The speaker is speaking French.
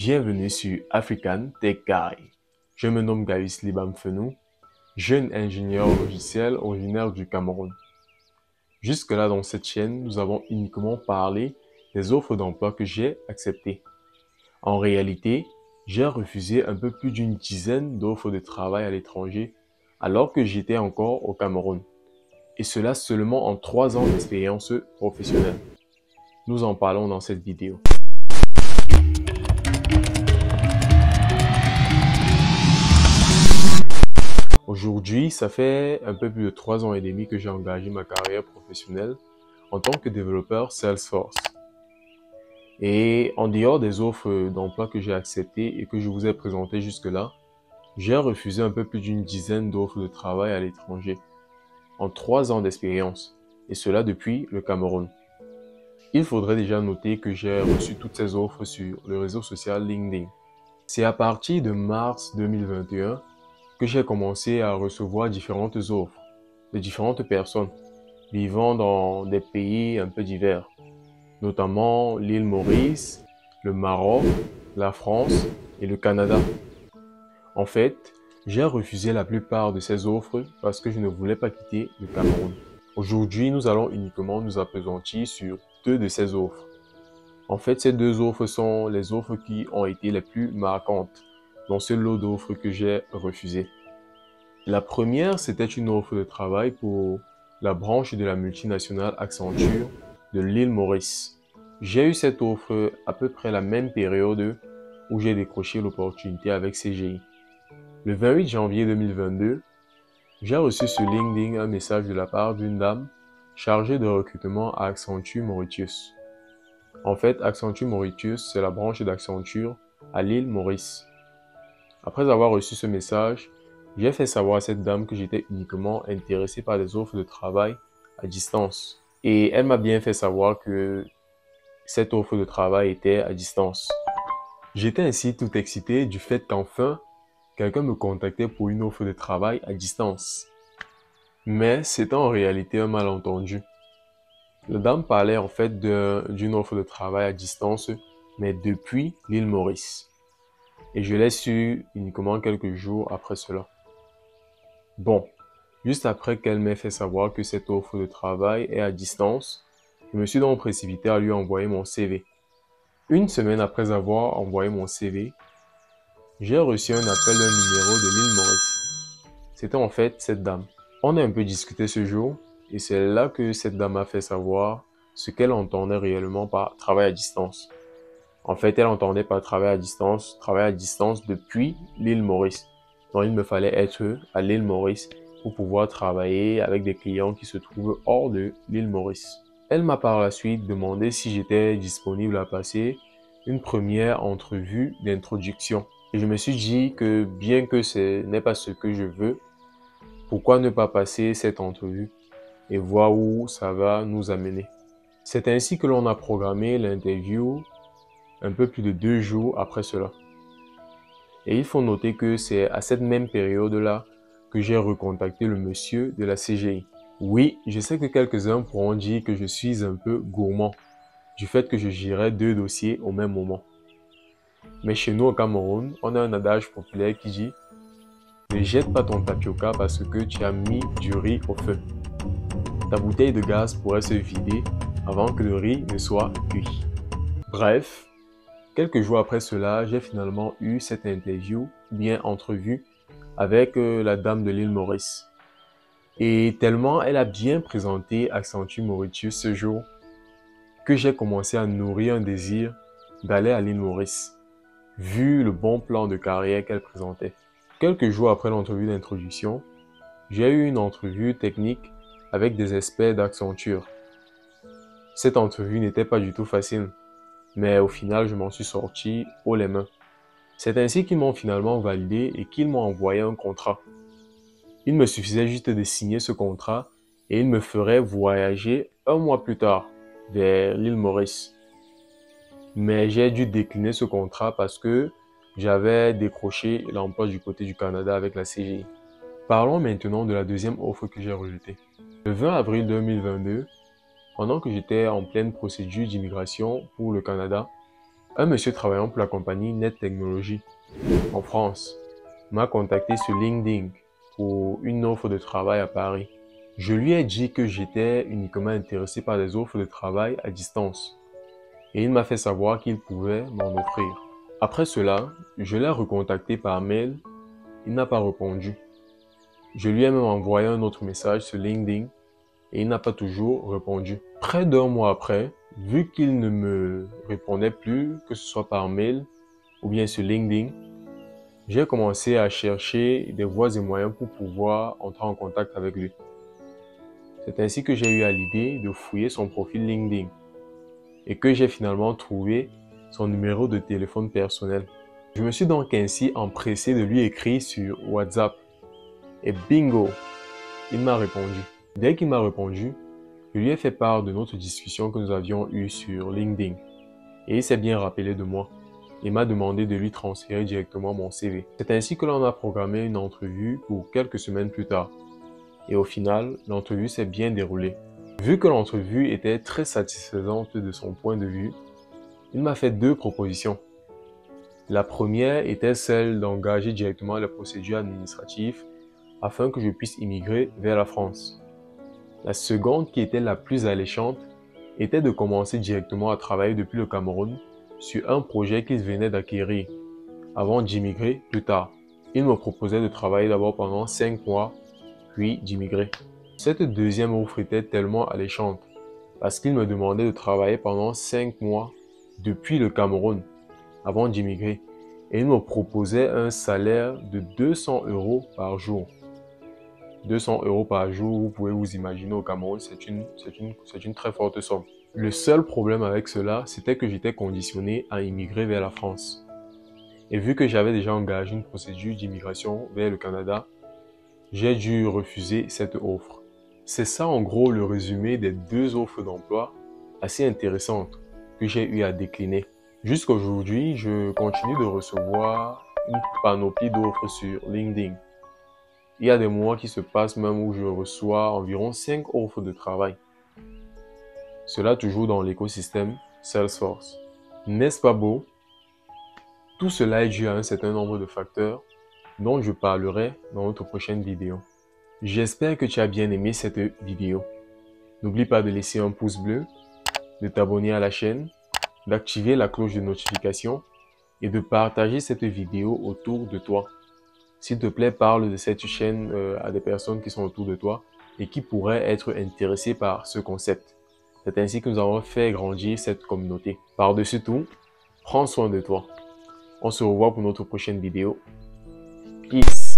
Bienvenue sur African Tech Guy. Je me nomme Gaius Libam Fenou, jeune ingénieur logiciel originaire du Cameroun. Jusque-là dans cette chaîne, nous avons uniquement parlé des offres d'emploi que j'ai acceptées. En réalité, j'ai refusé un peu plus d'une dizaine d'offres de travail à l'étranger alors que j'étais encore au Cameroun. Et cela seulement en 3 ans d'expérience professionnelle. Nous en parlons dans cette vidéo. Aujourd'hui, ça fait un peu plus de 3 ans et demi que j'ai engagé ma carrière professionnelle en tant que développeur Salesforce. Et en dehors des offres d'emploi que j'ai acceptées et que je vous ai présentées jusque-là, j'ai refusé un peu plus d'une dizaine d'offres de travail à l'étranger en 3 ans d'expérience, et cela depuis le Cameroun. Il faudrait déjà noter que j'ai reçu toutes ces offres sur le réseau social LinkedIn. C'est à partir de mars 2021 que j'ai commencé à recevoir différentes offres de différentes personnes vivant dans des pays un peu divers, notamment l'île Maurice, le Maroc, la France et le Canada. En fait, j'ai refusé la plupart de ces offres parce que je ne voulais pas quitter le Cameroun. Aujourd'hui, nous allons uniquement nous appesantir sur 2 de ces offres. En fait, ces 2 offres sont les offres qui ont été les plus marquantes dans ce lot d'offres que j'ai refusé. La première, c'était une offre de travail pour la branche de la multinationale Accenture de l'île Maurice. J'ai eu cette offre à peu près la même période où j'ai décroché l'opportunité avec CGI. Le 28 janvier 2022, j'ai reçu sur LinkedIn un message de la part d'une dame chargée de recrutement à Accenture Mauritius. En fait, Accenture Mauritius, c'est la branche d'Accenture à l'île Maurice. Après avoir reçu ce message, j'ai fait savoir à cette dame que j'étais uniquement intéressé par des offres de travail à distance. Et elle m'a bien fait savoir que cette offre de travail était à distance. J'étais ainsi tout excité du fait qu'enfin, quelqu'un me contactait pour une offre de travail à distance. Mais c'était en réalité un malentendu. La dame parlait en fait d'une offre de travail à distance, mais depuis l'île Maurice. Et je l'ai su uniquement quelques jours après cela. Bon, juste après qu'elle m'ait fait savoir que cette offre de travail est à distance, je me suis donc précipité à lui envoyer mon CV. Une semaine après avoir envoyé mon CV, j'ai reçu un appel d'un numéro de l'île Maurice. C'était en fait cette dame. On a un peu discuté ce jour et c'est là que cette dame m'a fait savoir ce qu'elle entendait réellement par travail à distance. En fait, elle entendait par travail à distance depuis l'île Maurice. Donc, il me fallait être à l'île Maurice pour pouvoir travailler avec des clients qui se trouvent hors de l'île Maurice. Elle m'a par la suite demandé si j'étais disponible à passer une première entrevue d'introduction. Et je me suis dit que bien que ce n'est pas ce que je veux, pourquoi ne pas passer cette entrevue et voir où ça va nous amener. C'est ainsi que l'on a programmé l'interview un peu plus de 2 jours après cela. Et il faut noter que c'est à cette même période-là que j'ai recontacté le monsieur de la CGI. Oui, je sais que quelques-uns pourront dire que je suis un peu gourmand du fait que je gérais 2 dossiers au même moment. Mais chez nous au Cameroun, on a un adage populaire qui dit « Ne jette pas ton tapioca parce que tu as mis du riz au feu. Ta bouteille de gaz pourrait se vider avant que le riz ne soit cuit. » Bref, quelques jours après cela, j'ai finalement eu cette interview, bien entrevue, avec la dame de l'île Maurice. Et tellement elle a bien présenté Accenture Mauritius ce jour, que j'ai commencé à nourrir un désir d'aller à l'île Maurice, vu le bon plan de carrière qu'elle présentait. Quelques jours après l'entrevue d'introduction, j'ai eu une entrevue technique avec des experts d'Accenture. Cette entrevue n'était pas du tout facile, mais au final, je m'en suis sorti haut les mains. C'est ainsi qu'ils m'ont finalement validé et qu'ils m'ont envoyé un contrat. Il me suffisait juste de signer ce contrat et ils me feraient voyager 1 mois plus tard vers l'île Maurice. Mais j'ai dû décliner ce contrat parce que j'avais décroché l'emploi du côté du Canada avec la CGI. Parlons maintenant de la deuxième offre que j'ai rejetée. Le 20 avril 2022, pendant que j'étais en pleine procédure d'immigration pour le Canada, Un monsieur travaillant pour la compagnie Net Technologies en France m'a contacté sur LinkedIn pour une offre de travail à Paris. Je lui ai dit que j'étais uniquement intéressé par des offres de travail à distance et il m'a fait savoir qu'il pouvait m'en offrir. Après cela, je l'ai recontacté par mail, il n'a pas répondu. Je lui ai même envoyé un autre message sur LinkedIn et il n'a pas toujours répondu. Près d'un mois après, vu qu'il ne me répondait plus, que ce soit par mail ou bien sur LinkedIn, j'ai commencé à chercher des voies et moyens pour pouvoir entrer en contact avec lui. C'est ainsi que j'ai eu à l'idée de fouiller son profil LinkedIn et que j'ai finalement trouvé son numéro de téléphone personnel. Je me suis donc ainsi empressé de lui écrire sur WhatsApp et bingo, il m'a répondu. Dès qu'il m'a répondu, je lui ai fait part de notre discussion que nous avions eue sur LinkedIn et il s'est bien rappelé de moi. Il m'a demandé de lui transférer directement mon CV. C'est ainsi que l'on a programmé une entrevue pour quelques semaines plus tard. Et au final, l'entrevue s'est bien déroulée. Vu que l'entrevue était très satisfaisante de son point de vue, il m'a fait deux propositions. La première était celle d'engager directement les procédures administratives afin que je puisse immigrer vers la France. La seconde, qui était la plus alléchante, était de commencer directement à travailler depuis le Cameroun sur un projet qu'il venait d'acquérir avant d'immigrer plus tard. Il me proposait de travailler d'abord pendant 5 mois, puis d'immigrer. Cette deuxième offre était tellement alléchante parce qu'il me demandait de travailler pendant 5 mois depuis le Cameroun avant d'immigrer et il me proposait un salaire de 200 € par jour. 200 € par jour, vous pouvez vous imaginer au Cameroun, c'est une très forte somme. Le seul problème avec cela, c'était que j'étais conditionné à immigrer vers la France. Et vu que j'avais déjà engagé une procédure d'immigration vers le Canada, j'ai dû refuser cette offre. C'est ça en gros le résumé des deux offres d'emploi assez intéressantes que j'ai eu à décliner. Jusqu'à aujourd'hui, je continue de recevoir une panoplie d'offres sur LinkedIn. Il y a des mois qui se passent même où je reçois environ 5 offres de travail. Cela toujours dans l'écosystème Salesforce. N'est-ce pas beau? Tout cela est dû à un certain nombre de facteurs dont je parlerai dans notre prochaine vidéo. J'espère que tu as bien aimé cette vidéo. N'oublie pas de laisser un pouce bleu, de t'abonner à la chaîne, d'activer la cloche de notification et de partager cette vidéo autour de toi. S'il te plaît, parle de cette chaîne à des personnes qui sont autour de toi et qui pourraient être intéressées par ce concept. C'est ainsi que nous avons fait grandir cette communauté. Par-dessus tout, prends soin de toi. On se revoit pour notre prochaine vidéo. Peace.